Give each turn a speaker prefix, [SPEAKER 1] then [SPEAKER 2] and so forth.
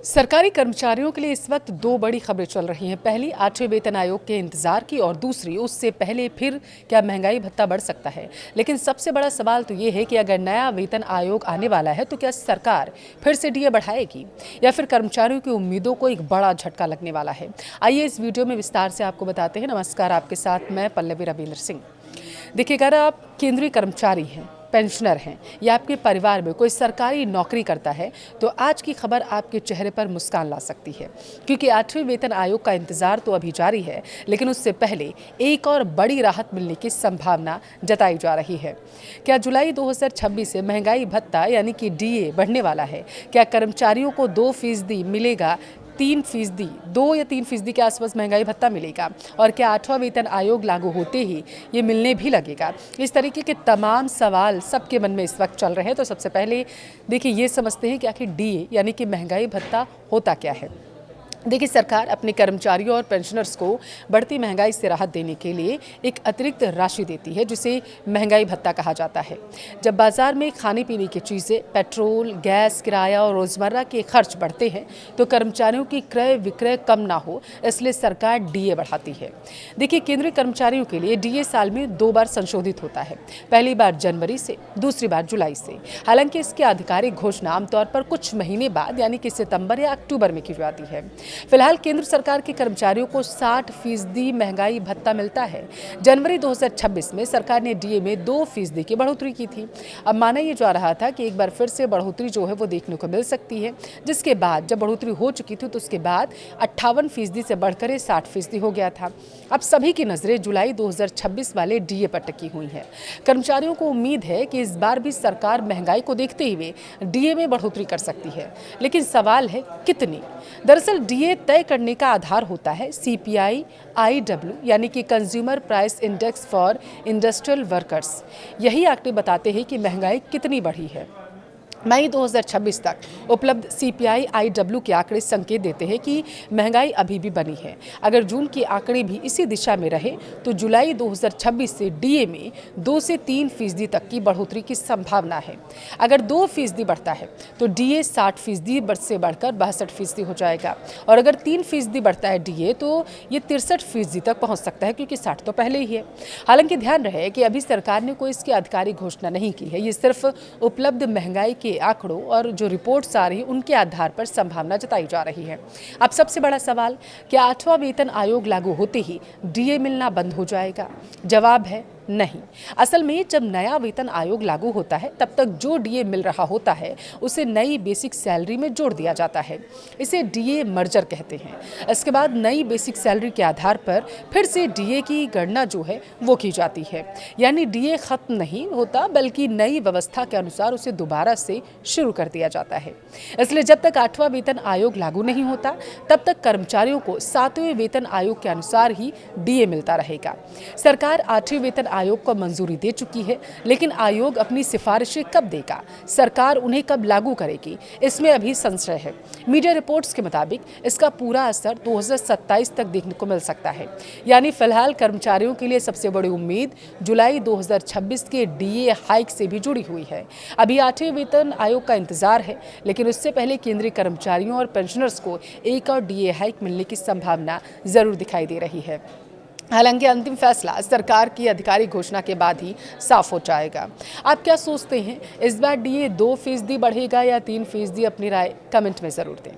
[SPEAKER 1] सरकारी कर्मचारियों के लिए इस वक्त दो बड़ी खबरें चल रही हैं। पहली, 8वें वेतन आयोग के इंतजार की, और दूसरी, उससे पहले फिर क्या महंगाई भत्ता बढ़ सकता है। लेकिन सबसे बड़ा सवाल तो ये है कि अगर नया वेतन आयोग आने वाला है तो क्या सरकार फिर से डीए बढ़ाएगी या फिर कर्मचारियों की उम्मीदों को एक बड़ा झटका लगने वाला है। आइए इस वीडियो में विस्तार से आपको बताते हैं। नमस्कार, आपके साथ मैं पल्लवी रविंद्र सिंह। देखिए, अगर आप केंद्रीय कर्मचारी हैं, पेंशनर हैं या आपके परिवार में कोई सरकारी नौकरी करता है तो आज की खबर आपके चेहरे पर मुस्कान ला सकती है, क्योंकि 8वें वेतन आयोग का इंतजार तो अभी जारी है, लेकिन उससे पहले एक और बड़ी राहत मिलने की संभावना जताई जा रही है। क्या जुलाई 2026 से महंगाई भत्ता यानी कि डीए बढ़ने वाला है? क्या कर्मचारियों को 2% मिलेगा, 3%, 2 या 3% के आसपास महंगाई भत्ता मिलेगा? और क्या 8वां वेतन आयोग लागू होते ही ये मिलने भी लगेगा? इस तरीके के तमाम सवाल सबके मन में इस वक्त चल रहे हैं। तो सबसे पहले देखिए, ये समझते हैं कि आखिर डीए यानी कि महंगाई भत्ता होता क्या है। देखिए, सरकार अपने कर्मचारियों और पेंशनर्स को बढ़ती महंगाई से राहत देने के लिए एक अतिरिक्त राशि देती है, जिसे महंगाई भत्ता कहा जाता है। जब बाजार में खाने पीने की चीज़ें, पेट्रोल, गैस, किराया और रोज़मर्रा के खर्च बढ़ते हैं तो कर्मचारियों की क्रय विक्रय कम ना हो, इसलिए सरकार डीए बढ़ाती है। देखिए, केंद्रीय कर्मचारियों के लिए डीए साल में 2 बार संशोधित होता है, पहली बार जनवरी से, दूसरी बार जुलाई से। हालांकि इसकी आधिकारिक घोषणा आमतौर पर कुछ महीने बाद यानी कि सितंबर या अक्टूबर में की जाती है। फिलहाल केंद्र सरकार के कर्मचारियों को 60% महंगाई भत्ता मिलता है। जनवरी 2026 में सरकार ने डीए में 2% की बढ़ोतरी की थी। अब माना ये जा रहा था कि एक बार फिर से बढ़ोतरी जो है वो देखने को मिल सकती है, जिसके बाद जब बढ़ोतरी हो चुकी थी तो उसके बाद 58% से बढ़कर 60% हो गया था। अब सभी की नजरें जुलाई 2026 वाले डीए पर टिकी हुई है। कर्मचारियों को उम्मीद है कि इस बार भी सरकार महंगाई को देखते हुए डीए में बढ़ोतरी कर सकती है, लेकिन सवाल है कितनी। दरअसल डीए तय करने का आधार होता है सीपीआई IW यानी कि consumer price index for industrial workers. यही आंकड़े बताते हैं कि महंगाई कितनी बढ़ी है। मई 2026 तक उपलब्ध सीपीआई IW के आंकड़े संकेत देते हैं कि महंगाई अभी भी बनी है। अगर जून के आंकड़े भी इसी दिशा में रहे तो जुलाई 2026 से डीए में 2 से 3% तक की बढ़ोतरी की संभावना है। अगर 2% बढ़ता है तो डीए 60% से बढ़कर 62% हो जाएगा, और अगर 3% बढ़ता है डीए तो ये 63% तक पहुंच सकता है, क्योंकि 60 तो पहले ही है। हालांकि ध्यान रहे कि अभी सरकार ने कोई इसकी आधिकारिक घोषणा नहीं की है। ये सिर्फ उपलब्ध महंगाई के आंकड़ों और जो रिपोर्ट्स आ रही है उनके आधार पर संभावना जताई जा रही है। अब सबसे बड़ा सवाल, क्या 8वां वेतन आयोग लागू होते ही डीए मिलना बंद हो जाएगा? जवाब है नहीं। असल में जब नया वेतन आयोग लागू होता है तब तक जो डीए मिल रहा होता है उसे नई बेसिक सैलरी में जोड़ दिया जाता है। इसे डीए मर्जर कहते हैं। इसके बाद नई बेसिक सैलरी के आधार पर फिर से डीए की गणना जो है वो की जाती है। यानी डीए खत्म नहीं होता, बल्कि नई व्यवस्था के अनुसार उसे दोबारा से शुरू कर दिया जाता है। इसलिए जब तक 8वां वेतन आयोग लागू नहीं होता तब तक कर्मचारियों को 7वें वेतन आयोग के अनुसार ही डीए मिलता रहेगा। सरकार 8वें वेतन आयोग को मंजूरी दे चुकी है, लेकिन आयोग अपनी सिफारिशें कब देगा, सरकार उन्हें कब लागू करेगी, इसमें अभी संशय है। मीडिया रिपोर्ट्स के मुताबिक इसका पूरा असर 2027 तक देखने को मिल सकता है। यानी फिलहाल कर्मचारियों के लिए सबसे बड़ी उम्मीद जुलाई 2026 के डीए हाइक से भी जुड़ी हुई है। अभी 8वें वेतन आयोग का इंतजार है, लेकिन उससे पहले केंद्रीय कर्मचारियों और पेंशनर्स को एक और डीए हाइक मिलने की संभावना जरूर दिखाई दे रही है। हालांकि अंतिम फैसला सरकार की आधिकारिक घोषणा के बाद ही साफ हो जाएगा। आप क्या सोचते हैं, इस बार डीए 2% बढ़ेगा या 3%? अपनी राय कमेंट में ज़रूर दें।